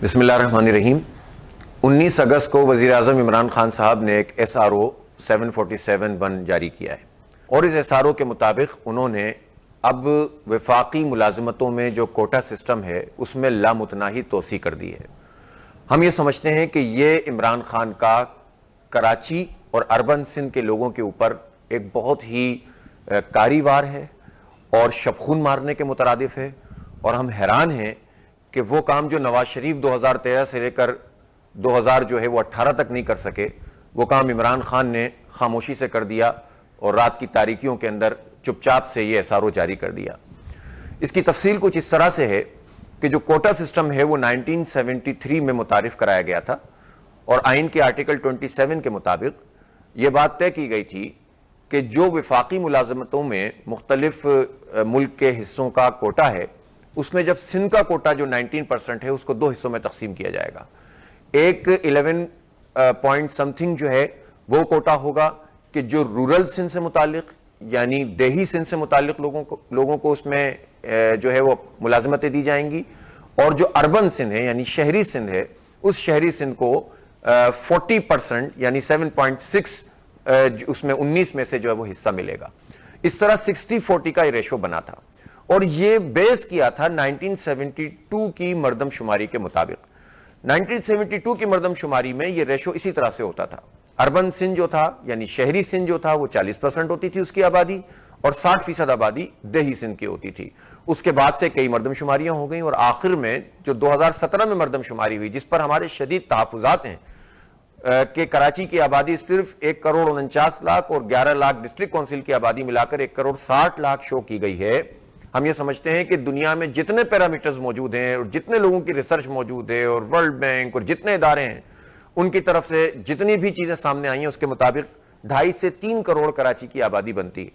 بسم اللہ الرحمن الرحیم۔ 19 اگست کو وزیر اعظم عمران خان صاحب نے ایک SRO 747-1 جاری کیا ہے اور اس SRO کے مطابق انہوں نے اب وفاقی ملازمتوں میں جو کوٹا سسٹم ہے اس میں لامتناہی توسیع کر دی ہے۔ ہم یہ سمجھتے ہیں کہ یہ عمران خان کا کراچی اور اربن سندھ کے لوگوں کے اوپر ایک بہت ہی کاری وار ہے اور شبخون مارنے کے مترادف ہے، اور ہم حیران ہیں کہ وہ کام جو نواز شریف 2013 سے لے کر 2018 تک نہیں کر سکے، وہ کام عمران خان نے خاموشی سے کر دیا اور رات کی تاریکیوں کے اندر چپ چاپ سے یہ SRO جاری کر دیا۔ اس کی تفصیل کچھ اس طرح سے ہے کہ جو کوٹا سسٹم ہے وہ 1973 میں متعارف کرایا گیا تھا، اور آئین کے آرٹیکل 27 کے مطابق یہ بات طے کی گئی تھی کہ جو وفاقی ملازمتوں میں مختلف ملک کے حصوں کا کوٹا ہے، اس میں جب سندھ کا کوٹا جو 19% ہے اس کو 2 حصوں میں تقسیم کیا جائے گا۔ ایک 11 پوائنٹ سمتھنگ جو ہے وہ کوٹا ہوگا کہ جو رورل سندھ سے متعلق یعنی دیہی سندھ سے متعلق لوگوں کو اس میں جو ہے وہ ملازمتیں دی جائیں گی، اور جو اربن سندھ ہے یعنی شہری سندھ ہے، اس شہری سندھ کو 40% یعنی 7.6 اس میں 19 میں سے جو ہے وہ حصہ ملے گا۔ اس طرح 60-40 کا یہ ریشو بنا تھا، اور یہ بیس کیا تھا 1972 کی مردم شماری کے مطابق۔ 1972 کی مردم شماری میں یہ ریشو اسی طرح سے ہوتا تھا۔ اربن سندھ جو تھا یعنی شہری سندھ جو تھا وہ 40% ہوتی تھی اس کی آبادی، اور 60% آبادی دیہی سندھ کی ہوتی تھی۔ اس کے بعد سے کئی مردم شماریاں ہو گئیں، اور آخر میں جو 2017 میں مردم شماری ہوئی، جس پر ہمارے شدید تحفظات ہیں کہ کراچی کی آبادی صرف 1,49,00,000 اور 11 لاکھ ڈسٹرکٹ کونسل کی آبادی ملا کر 1,60,00,000 شو کی گئی ہے۔ ہم یہ سمجھتے ہیں کہ دنیا میں جتنے پیرامیٹرز موجود ہیں اور جتنے لوگوں کی ریسرچ موجود ہے اور ورلڈ بینک اور جتنے ادارے ہیں ان کی طرف سے جتنی بھی چیزیں سامنے آئی ہیں اس کے مطابق 2.5 سے 3 کروڑ کراچی کی آبادی بنتی ہے۔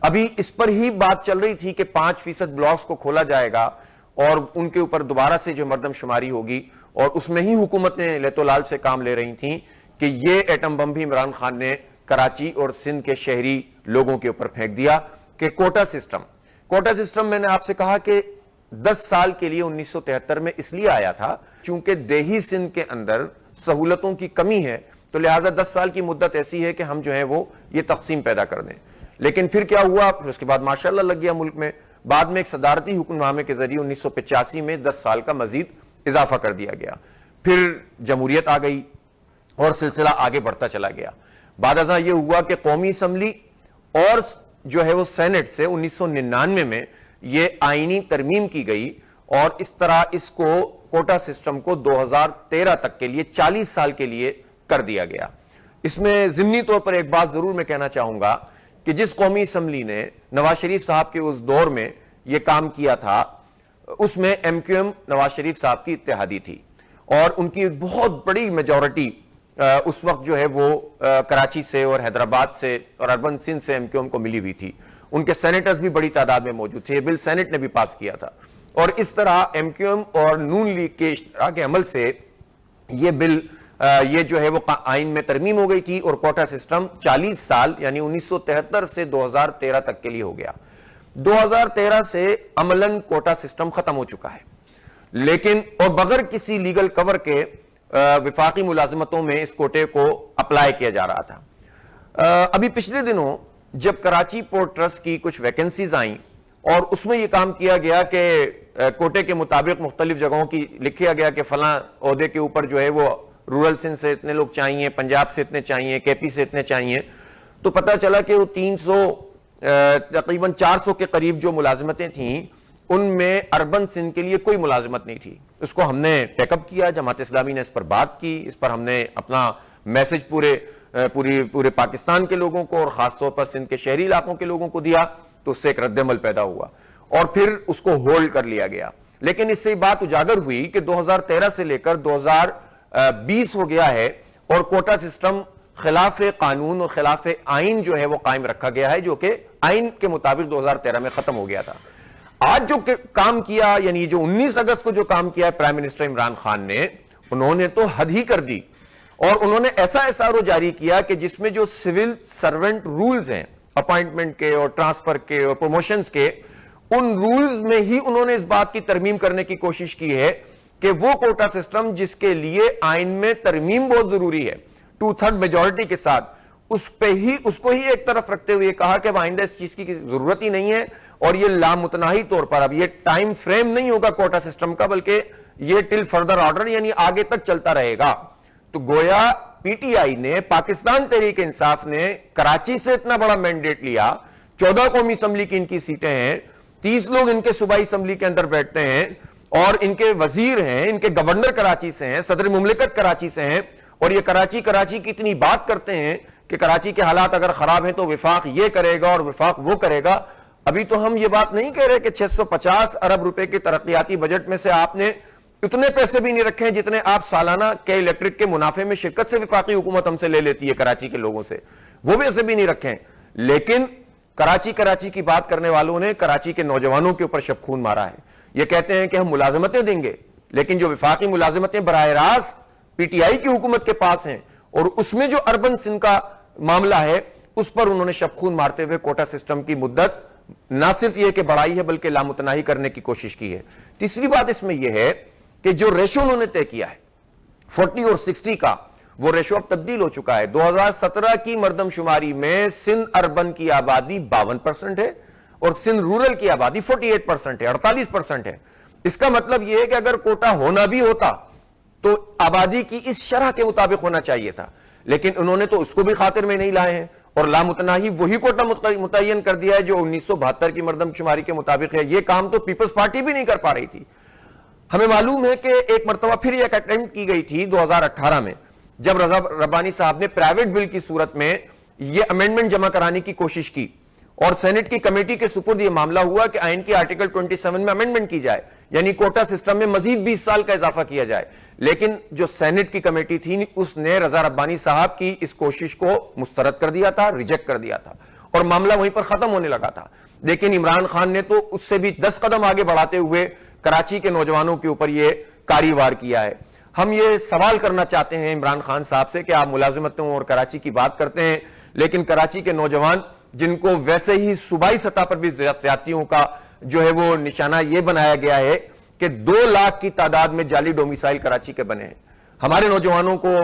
ابھی اس پر ہی بات چل رہی تھی کہ 5% بلاکس کو کھولا جائے گا اور ان کے اوپر دوبارہ سے جو مردم شماری ہوگی، اور اس میں ہی حکومتیں لیت و لال سے کام لے رہی تھیں کہ یہ ایٹم بم بھی عمران خان نے کراچی اور سندھ کے شہری لوگوں کے اوپر پھینک دیا کہ کوٹا سسٹم میں نے آپ سے کہا کہ 10 سال کے لیے 1973 میں اس لیے آیا تھا چونکہ دیہی سندھ کے اندر سہولتوں کی کمی ہے، تو لہٰذا 10 سال کی مدت ایسی ہے کہ ہم جو ہے وہ یہ تقسیم پیدا کر دیں۔ لیکن پھر کیا ہوا، پھر اس کے بعد ماشاءاللہ لگ گیا ملک میں، بعد میں ایک صدارتی حکم نامے کے ذریعے 1985 میں 10 سال کا مزید اضافہ کر دیا گیا۔ پھر جمہوریت آ گئی اور سلسلہ آگے بڑھتا چلا گیا۔ بعد ازاں یہ ہوا کہ قومی اسمبلی اور جو ہے وہ سینٹ سے 1999 میں یہ آئینی ترمیم کی گئی، اور اس طرح اس کو کوٹا سسٹم کو 2013 تک کے لیے 40 سال کے لیے کر دیا گیا۔ اس میں ضمنی طور پر ایک بات ضرور میں کہنا چاہوں گا کہ جس قومی اسمبلی نے نواز شریف صاحب کے اس دور میں یہ کام کیا تھا، اس میں MQM نواز شریف صاحب کی اتحادی تھی، اور ان کی ایک بہت بڑی میجورٹی اس وقت جو ہے وہ کراچی سے اور حیدرآباد سے اور اربن سندھ سے MQM کو ملی ہوئی تھی۔ ان کے سینیٹرز بھی بڑی تعداد میں موجود تھے، یہ بل سینٹ نے بھی پاس کیا تھا، اور اس طرح MQM اور نون لیگ کے اشتراک عمل سے یہ بل یہ جو ہے وہ آئین میں ترمیم ہو گئی تھی، اور کوٹا سسٹم 40 سال یعنی 1973 سے 2013 تک کے لیے ہو گیا۔ 2013 سے عملاً کوٹا سسٹم ختم ہو چکا ہے، لیکن اور بغیر کسی لیگل کور کے وفاقی ملازمتوں میں اس کوٹے کو اپلائی کیا جا رہا تھا۔ ابھی پچھلے دنوں جب کراچی پورٹ ٹرسٹ کی کچھ ویکنسیز آئیں اور اس میں یہ کام کیا گیا کہ کوٹے کے مطابق مختلف جگہوں کی لکھیا گیا کہ فلاں عہدے کے اوپر جو ہے وہ رورل سندھ سے اتنے لوگ چاہیے، پنجاب سے اتنے چاہیے، KP سے اتنے چاہیے، تو پتہ چلا کہ وہ 300 تقریباً 400 کے قریب جو ملازمتیں تھیں ان میں اربن سندھ کے لیے کوئی ملازمت نہیں تھی۔ اس کو ہم نے ٹیک اپ کیا، جماعت اسلامی نے اس پر بات کی، اس پر ہم نے اپنا میسج پورے پاکستان کے لوگوں کو اور خاص طور پر سندھ کے شہری علاقوں کے لوگوں کو دیا، تو اس سے ایک رد عمل پیدا ہوا اور پھر اس کو ہولڈ کر لیا گیا۔ لیکن اس سے بات اجاگر ہوئی کہ 2013 سے لے کر 2020 ہو گیا ہے، اور کوٹا سسٹم خلاف قانون اور خلاف آئین جو ہے وہ قائم رکھا گیا ہے، جو کہ آئین کے مطابق 2013 میں ختم ہو گیا تھا۔ آج جو کام کیا یعنی جو 19 اگست کو جو کام کیا ہے پرائم منسٹر عمران خان نے، انہوں نے تو حد ہی کر دی، اور انہوں نے ایسا SRO جاری کیا کہ جس میں جو سول سرونٹ رولز ہیں اپائنٹمنٹ کے اور ٹرانسفر کے اور پروموشنز کے، ان رولز میں ہی انہوں نے اس بات کی ترمیم کرنے کی کوشش کی ہے کہ وہ کوٹا سسٹم جس کے لیے آئین میں ترمیم بہت ضروری ہے 2/3 میجورٹی کے ساتھ، اس کو ہی ایک طرف رکھتے ہوئے کہا کہ اب آئندہ اس چیز کی ضرورت ہی نہیں ہے، اور یہ لامتناہی طور پر اب یہ ٹائم فریم نہیں ہوگا کوٹا سسٹم کا، بلکہ یہ ٹل فردر آرڈر یعنی آگے تک چلتا رہے گا۔ تو گویا پی ٹی آئی نے، پاکستان تحریک انصاف نے کراچی سے اتنا بڑا مینڈیٹ لیا، 14 قومی اسمبلی کی ان کی سیٹیں ہیں، 30 لوگ ان کے صوبائی اسمبلی کے اندر بیٹھتے ہیں، اور ان کے وزیر ہیں، ان کے گورنر کراچی سے ہیں، صدر مملکت کراچی سے ہیں، اور یہ کراچی کی اتنی بات کرتے ہیں کہ کراچی کے حالات اگر خراب ہیں تو وفاق یہ کرے گا اور وفاق وہ کرے گا۔ ابھی تو ہم یہ بات نہیں کہہ رہے کہ 650 ارب روپے کے ترقیاتی بجٹ میں سے آپ نے اتنے پیسے بھی نہیں رکھے ہیں جتنے آپ سالانہ کے الیکٹرک کے منافع میں شرکت سے وفاقی حکومت ہم سے لے لیتی ہے کراچی کے لوگوں سے، وہ بھی ایسے بھی نہیں رکھے ہیں، لیکن کراچی کی بات کرنے والوں نے کراچی کے نوجوانوں کے اوپر شب خون مارا ہے۔ یہ کہتے ہیں کہ ہم ملازمتیں دیں گے، لیکن جو وفاقی ملازمتیں براہ راست پی ٹی آئی کی حکومت کے پاس ہیں، اور اس میں جو اربن سندھ کا معاملہ ہے اس پر انہوں نے شب خون مارتے ہوئے کوٹا سسٹم کی مدت نہ صرف یہ کہ بڑھائی ہے بلکہ لامتناہی کرنے کی کوشش کی ہے۔ تیسری بات اس میں یہ ہے کہ جو ریشو انہوں نے طے کیا ہے 40 اور 60 کا، وہ ریشو اب تبدیل ہو چکا ہے۔ 2017 کی مردم شماری میں سندھ اربن کی آبادی 52% ہے اور سندھ رورل کی آبادی 48% ہے، 48% ہے۔ اس کا مطلب یہ ہے کہ اگر کوٹا ہونا بھی ہوتا تو آبادی کی اس شرح کے مطابق ہونا چاہیے تھا، لیکن انہوں نے تو اس کو بھی خاطر میں نہیں لائے ہیں، اور لامتناہی وہی کوٹا متعین کر دیا ہے جو 1972 کی مردم شماری کے مطابق ہے۔ یہ کام تو پیپلز پارٹی بھی نہیں کر پا رہی تھی۔ ہمیں معلوم ہے کہ ایک مرتبہ پھر ایک اٹیمپٹ کی گئی تھی 2018 میں، جب رضا ربانی صاحب نے پرائیویٹ بل کی صورت میں یہ امینڈمنٹ جمع کرانے کی کوشش کی، اور سینٹ کی کمیٹی کے سپرد یہ معاملہ ہوا کہ آئین کی آرٹیکل 27 میں امینڈمنٹ کی جائے، یعنی کوٹا سسٹم میں مزید 20 سال کا اضافہ کیا جائے، لیکن جو سینٹ کی کمیٹی تھی اس نے رضا ربانی صاحب کی اس کوشش کو مسترد کر دیا تھا، ریجیکٹ کر دیا تھا، اور معاملہ وہیں پر ختم ہونے لگا تھا۔ لیکن عمران خان نے تو اس سے بھی 10 قدم آگے بڑھاتے ہوئے کراچی کے نوجوانوں کے اوپر یہ کاری وار کیا ہے۔ ہم یہ سوال کرنا چاہتے ہیں عمران خان صاحب سے کہ آپ ملازمتوں اور کراچی کی بات کرتے ہیں، لیکن کراچی کے نوجوان جن کو ویسے ہی صوبائی سطح پر بھی زیادتیوں کا جو ہے وہ نشانہ یہ بنایا گیا ہے کہ 2 لاکھ کی تعداد میں جعلی ڈومیسائل کراچی کے بنے ہیں، ہمارے نوجوانوں کو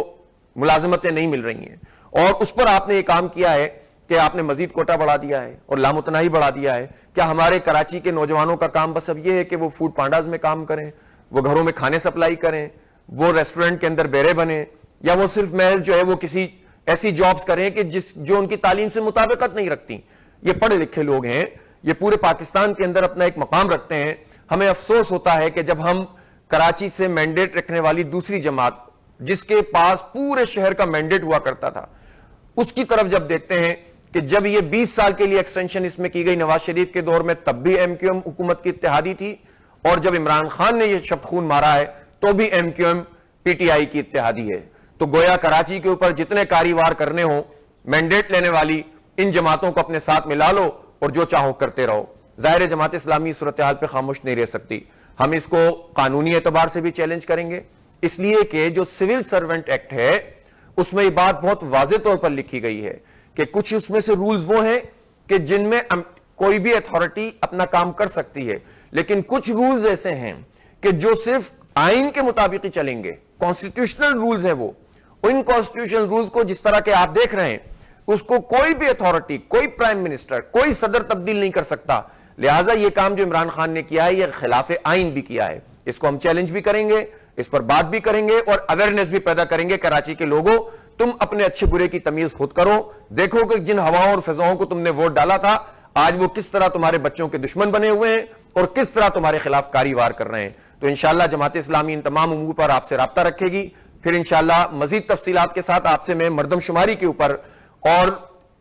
ملازمتیں نہیں مل رہی ہیں، اور اس پر آپ نے یہ کام کیا ہے کہ آپ نے مزید کوٹا بڑھا دیا ہے اور لامتناہی بڑھا دیا ہے۔ کیا ہمارے کراچی کے نوجوانوں کا کام بس اب یہ ہے کہ وہ فوڈ پانڈاز میں کام کریں، وہ گھروں میں کھانے سپلائی کریں، وہ ریسٹورنٹ کے اندر بیرے بنیں، یا وہ صرف محض جو ہے وہ کسی ایسی جابز کریں کہ جو ان کی تعلیم سے مطابقت نہیں رکھتی؟ یہ پڑھے لکھے لوگ ہیں، یہ پورے پاکستان کے اندر اپنا ایک مقام رکھتے ہیں۔ ہمیں افسوس ہوتا ہے کہ جب ہم کراچی سے مینڈیٹ رکھنے والی دوسری جماعت جس کے پاس پورے شہر کا مینڈیٹ ہوا کرتا تھا اس کی طرف جب دیکھتے ہیں کہ جب یہ 20 سال کے لیے ایکسٹینشن اس میں کی گئی نواز شریف کے دور میں، تب بھی ایم کیو ایم حکومت کی اتحادی تھی، اور جب عمران خان نے یہ شب خون مارا ہے تو بھی M Q M P T I کی اتحادی ہے۔ تو گویا کراچی کے اوپر جتنے کاری وار کرنے ہوں، مینڈیٹ لینے والی ان جماعتوں کو اپنے ساتھ ملا لو اور جو چاہو کرتے رہو۔ ظاہر جماعت اسلامی صورتحال پہ خاموش نہیں رہ سکتی، ہم اس کو قانونی اعتبار سے بھی چیلنج کریں گے، اس لیے کہ جو سول سرونٹ ایکٹ ہے اس میں یہ بات بہت واضح طور پر لکھی گئی ہے کہ کچھ اس میں سے رولز وہ ہیں کہ جن میں کوئی بھی اتھارٹی اپنا کام کر سکتی ہے، لیکن کچھ رولز ایسے ہیں کہ جو صرف آئین کے مطابق ہی چلیں گے، کانسٹیٹیوشنل رولز ہیں وہ۔ ان کانسٹیٹیوشنل رولز کو جس طرح کہ آپ دیکھ رہے ہیں اس کو کوئی بھی اتھارٹی، کوئی پرائم منسٹر، کوئی صدر تبدیل نہیں کر سکتا، لہٰذا یہ کام جو عمران خان نے کیا ہے یہ خلاف آئین بھی کیا ہے۔ اس کو ہم چیلنج بھی کریں گے، اس پر بات بھی کریں گے اور اویئرنیس بھی پیدا کریں گے۔ کراچی کے لوگوں، تم اپنے اچھے برے کی تمیز خود کرو، دیکھو کہ جن ہواؤں اور فضاؤں کو تم نے ووٹ ڈالا تھا آج وہ کس طرح تمہارے بچوں کے دشمن بنے ہوئے ہیں اور کس طرح تمہارے خلاف کاری وار کر رہے ہیں۔ تو انشاءاللہ جماعت اسلامی ان تمام امور پر آپ سے رابطہ رکھے گی، پھر انشاءاللہ مزید تفصیلات کے ساتھ آپ سے میں مردم شماری کے اوپر اور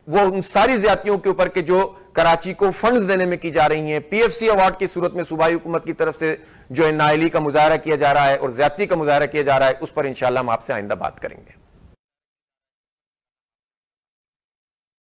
وہ ان ساری زیادتیوں کے اوپر کہ جو کراچی کو فنڈز دینے میں کی جا رہی ہیں، پی ایف سی ایوارڈ کی صورت میں صوبائی حکومت کی طرف سے جو نااہلی کا مظاہرہ کیا جا رہا ہے اور زیادتی کا مظاہرہ کیا جا رہا ہے، اس پر انشاءاللہ ہم آپ سے آئندہ بات کریں گے۔